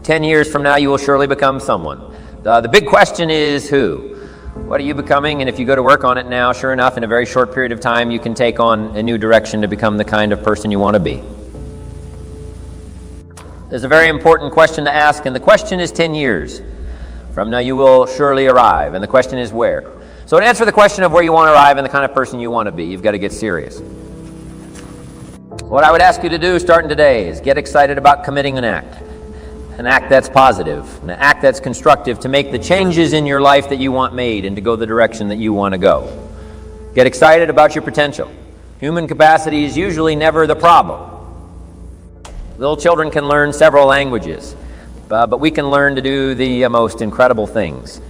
10 years from now, you will surely become someone. The big question is who? What are you becoming? And if you go to work on it now, sure enough, in a very short period of time, you can take on a new direction to become the kind of person you want to be. There's a very important question to ask, and the question is 10 years from now, you will surely arrive. And the question is where? So to answer the question of where you want to arrive and the kind of person you want to be, you've got to get serious. What I would ask you to do starting today is get excited about committing an act that's positive, an act that's constructive to make the changes in your life that you want made and to go the direction that you want to go. Get excited about your potential. Human capacity is usually never the problem. Little children can learn several languages, but we can learn to do the most incredible things.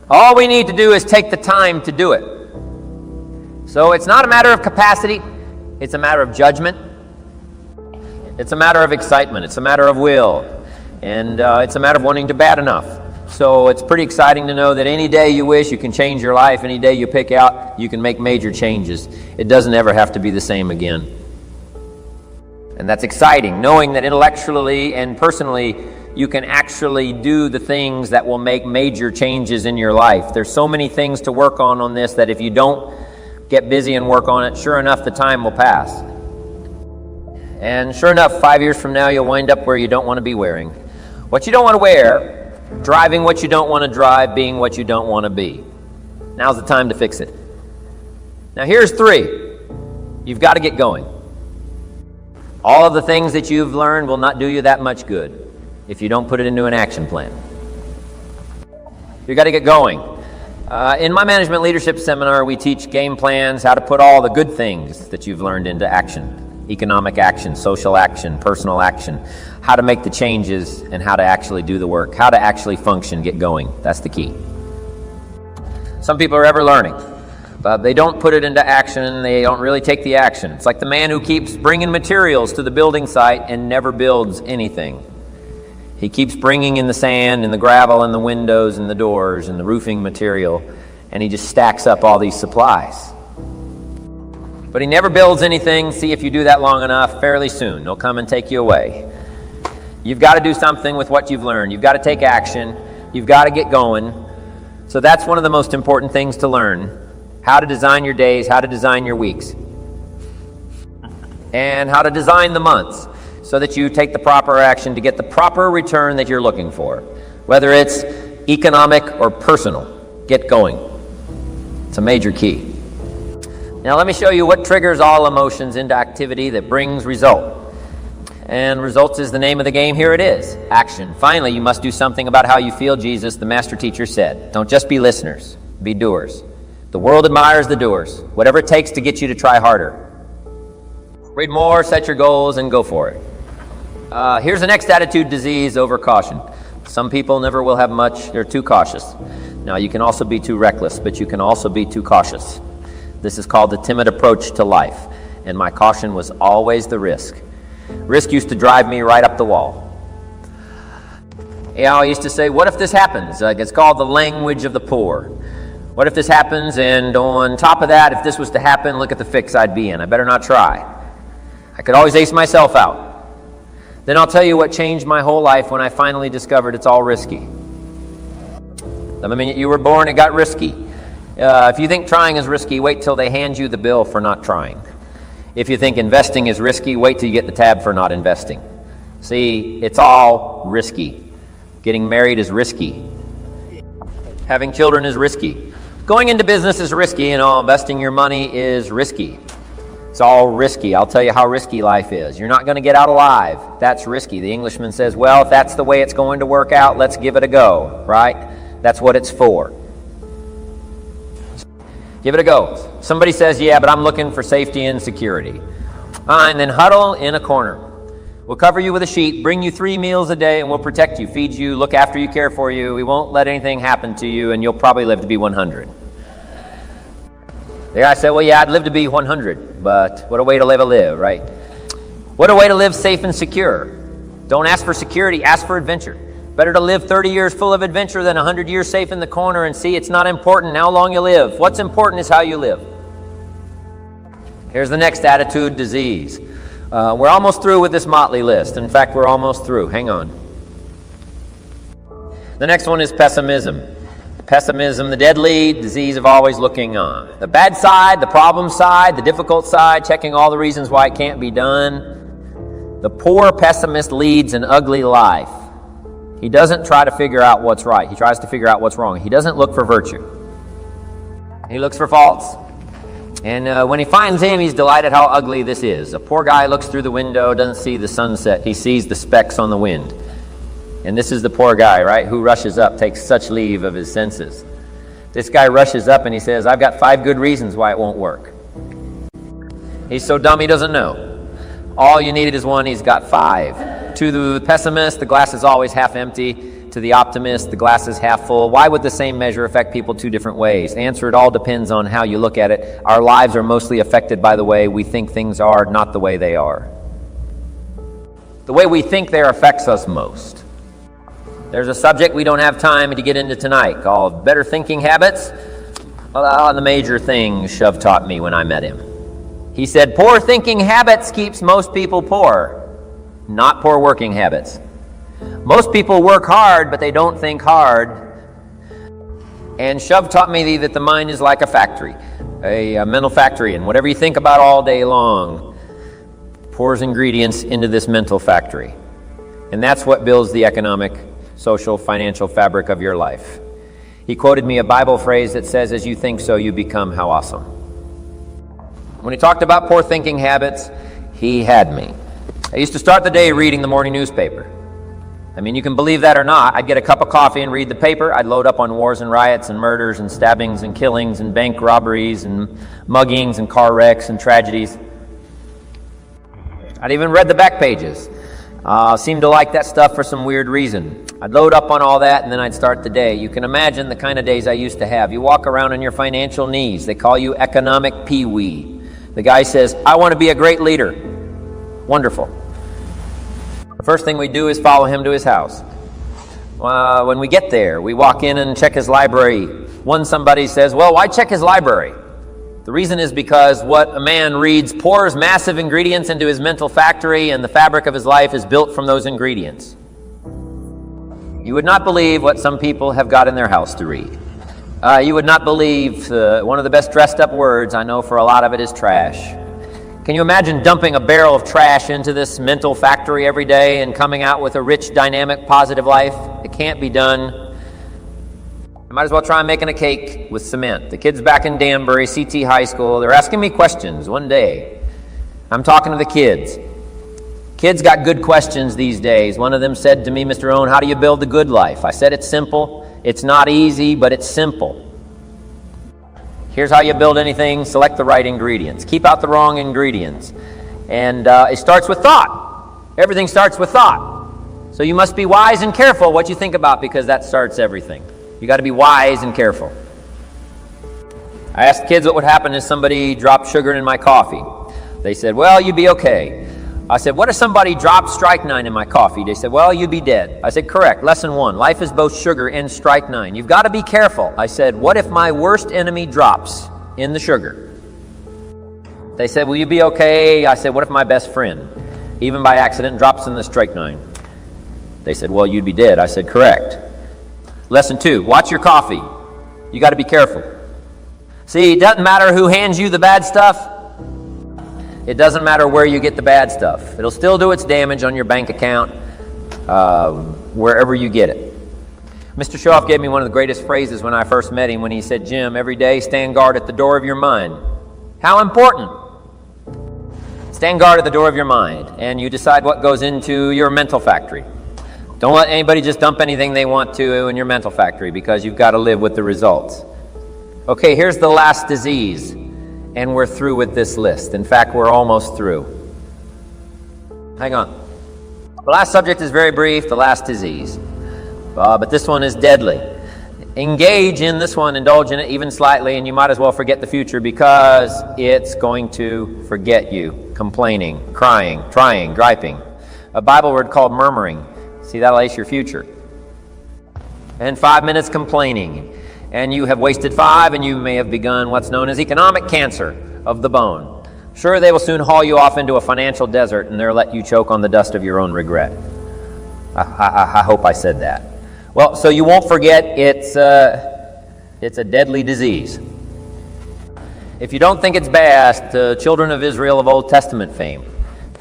All we need to do is take the time to do it. So it's not a matter of capacity, it's a matter of judgment. It's a matter of excitement. It's a matter of will. And it's a matter of wanting to bad enough. So it's pretty exciting to know that any day you wish, you can change your life. Any day you pick out, you can make major changes. It doesn't ever have to be the same again. And that's exciting, knowing that intellectually and personally, you can actually do the things that will make major changes in your life. There's so many things to work on this that if you don't get busy and work on it, sure enough, the time will pass. And sure enough, 5 years from now, you'll wind up where you don't want to be wearing what you don't want to wear, driving what you don't want to drive, being what you don't want to be. Now's the time to fix it. Now here's 3. You've got to get going. All of the things that you've learned will not do you that much good if you don't put it into an action plan. You've got to get going. In my management leadership seminar, we teach game plans, how to put all the good things that you've learned into action. Economic action, social action, personal action, how to make the changes and how to actually do the work, how to actually function, get going. That's the key. Some people are ever learning, but they don't put it into action. They don't really take the action. It's like the man who keeps bringing materials to the building site and never builds anything. He keeps bringing in the sand and the gravel and the windows and the doors and the roofing material, and he just stacks up all these supplies. But he never builds anything. See, if you do that long enough, fairly soon, they'll come and take you away. You've got to do something with what you've learned. You've got to take action. You've got to get going. So that's one of the most important things to learn. How to design your days, how to design your weeks, and how to design the months so that you take the proper action to get the proper return that you're looking for. Whether it's economic or personal, get going. It's a major key. Now let me show you what triggers all emotions into activity that brings result. And results is the name of the game. Here it is. Action. Finally, you must do something about how you feel, Jesus, the master teacher, said. Don't just be listeners. Be doers. The world admires the doers. Whatever it takes to get you to try harder. Read more, set your goals, and go for it. Here's the next attitude disease over caution. Some people never will have much. They're too cautious. Now, you can also be too reckless, but you can also be too cautious. This is called the timid approach to life, and my caution was always the risk. Risk used to drive me right up the wall. I used to say, what if this happens? It's called the language of the poor. What if this happens, and on top of that, if this was to happen, look at the fix I'd be in. I better not try. I could always ace myself out. Then I'll tell you what changed my whole life when I finally discovered it's all risky. The minute you were born, it got risky. If you think trying is risky, wait till they hand you the bill for not trying. If you think investing is risky, wait till you get the tab for not investing. See, it's all risky. Getting married is risky. Having children is risky. Going into business is risky, and investing your money is risky. It's all risky. I'll tell you how risky life is. You're not going to get out alive. That's risky. The Englishman says, well, if that's the way it's going to work out, let's give it a go, right? That's what it's for. Give it a go. Somebody says, yeah, but I'm looking for safety and security. Fine, then huddle in a corner. We'll cover you with a sheet, bring you 3 meals a day, and we'll protect you, feed you, look after you, care for you. We won't let anything happen to you, and you'll probably live to be 100. There I said, well, yeah, I'd live to be 100, but what a way to live, right? What a way to live safe and secure. Don't ask for security, ask for adventure. Better to live 30 years full of adventure than 100 years safe in the corner and see it's not important how long you live. What's important is how you live. Here's the next attitude disease. We're almost through with this motley list. In fact, we're almost through. Hang on. The next one is pessimism. Pessimism, the deadly disease of always looking on. The bad side, the problem side, the difficult side, checking all the reasons why it can't be done. The poor pessimist leads an ugly life. He doesn't try to figure out what's right. He tries to figure out what's wrong. He doesn't look for virtue. He looks for faults. And when he finds him, he's delighted how ugly this is. A poor guy looks through the window, doesn't see the sunset. He sees the specks on the wind. And this is the poor guy, right, who rushes up, takes such leave of his senses. This guy rushes up and he says, I've got 5 good reasons why it won't work. He's so dumb he doesn't know. All you needed is one, he's got 5. To the pessimist, the glass is always half empty. To the optimist, the glass is half full. Why would the same measure affect people 2 different ways? The answer, it all depends on how you look at it. Our lives are mostly affected by the way we think things are, not the way they are. The way we think there affects us most. There's a subject we don't have time to get into tonight called Better Thinking Habits. Well, the major things Shove taught me when I met him. He said, poor thinking habits keeps most people poor, not poor working habits. Most people work hard, but they don't think hard. And Shove taught me that the mind is like a factory, a mental factory, and whatever you think about all day long pours ingredients into this mental factory. And that's what builds the economic, social, financial fabric of your life. He quoted me a Bible phrase that says, as you think so, you become. How awesome. When he talked about poor thinking habits, he had me. I used to start the day reading the morning newspaper. I mean, you can believe that or not. I'd get a cup of coffee and read the paper. I'd load up on wars and riots and murders and stabbings and killings and bank robberies and muggings and car wrecks and tragedies. I'd even read the back pages. Seemed to like that stuff for some weird reason. I'd load up on all that and then I'd start the day. You can imagine the kind of days I used to have. You walk around on your financial knees. They call you economic pee-wee. The guy says, I want to be a great leader. Wonderful. The first thing we do is follow him to his house. When we get there, we walk in and check his library. Somebody says, well, why check his library? The reason is because what a man reads pours massive ingredients into his mental factory, and the fabric of his life is built from those ingredients. You would not believe what some people have got in their house to read. You would not believe one of the best dressed up words I know for a lot of it is trash. Can you imagine dumping a barrel of trash into this mental factory every day and coming out with a rich, dynamic, positive life? It can't be done. I might as well try making a cake with cement. The kids back in Danbury, CT High School, they're asking me questions one day. I'm talking to the kids. Kids got good questions these days. One of them said to me, Mr. Rohn, how do you build a good life? I said, it's simple. It's not easy, but it's simple. Here's how you build anything. Select the right ingredients. Keep out the wrong ingredients. And it starts with thought. Everything starts with thought. So you must be wise and careful what you think about, because that starts everything. You got to be wise and careful. I asked kids what would happen if somebody dropped sugar in my coffee. They said, well, you'd be okay. I said, what if somebody dropped strychnine in my coffee? They said, well, you'd be dead. I said, correct. Lesson 1, life is both sugar and strychnine. You've got to be careful. I said, what if my worst enemy drops in the sugar? They said, will you be okay? I said, what if my best friend, even by accident, drops in the strychnine? They said, well, you'd be dead. I said, correct. Lesson 2, watch your coffee. You got to be careful. See, it doesn't matter who hands you the bad stuff. It doesn't matter where you get the bad stuff. It'll still do its damage on your bank account, wherever you get it. Mr. Shoff gave me one of the greatest phrases when I first met him when he said, Jim, every day stand guard at the door of your mind. How important? Stand guard at the door of your mind, and you decide what goes into your mental factory. Don't let anybody just dump anything they want to in your mental factory, because you've got to live with the results. Okay, here's the last disease. And we're through with this list. In fact, we're almost through. Hang on. The last subject is very brief, the last disease. But this one is deadly. Engage in this one, indulge in it even slightly, and you might as well forget the future, because it's going to forget you. Complaining, crying, trying, griping. A Bible word called murmuring. See, that'll ace your future. And 5 minutes complaining. And you have wasted 5, and you may have begun what's known as economic cancer of the bone. Sure, they will soon haul you off into a financial desert, and they'll let you choke on the dust of your own regret. I hope I said that. Well, so you won't forget it's a deadly disease. If you don't think it's bad, the children of Israel of Old Testament fame,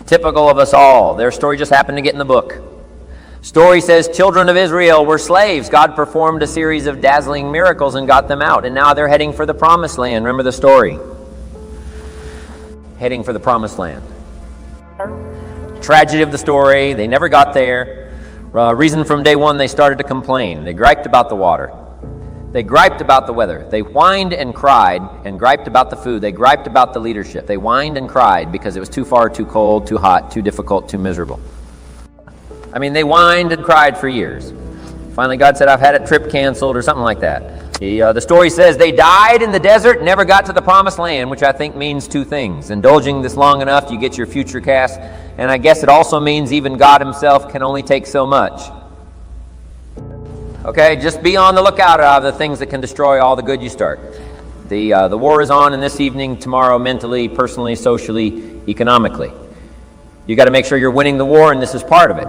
typical of us all, their story just happened to get in the book. Story says children of Israel were slaves. God performed a series of dazzling miracles and got them out. And now they're heading for the promised land. Remember the story? Heading for the promised land. Tragedy of the story, they never got there. Reason from day one they started to complain. They griped about the water. They griped about the weather. They whined and cried and griped about the food. They griped about the leadership. They whined and cried because it was too far, too cold, too hot, too difficult, too miserable. I mean, they whined and cried for years. Finally, God said, I've had a trip canceled or something like that. The story says they died in the desert, never got to the promised land, which I think means two things. Indulging this long enough, you get your future cast. And I guess it also means even God himself can only take so much. Okay, just be on the lookout of the things that can destroy all the good you start. The war is on, and this evening, tomorrow, mentally, personally, socially, economically. You got to make sure you're winning the war, and this is part of it.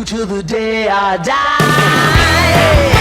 till the day I die.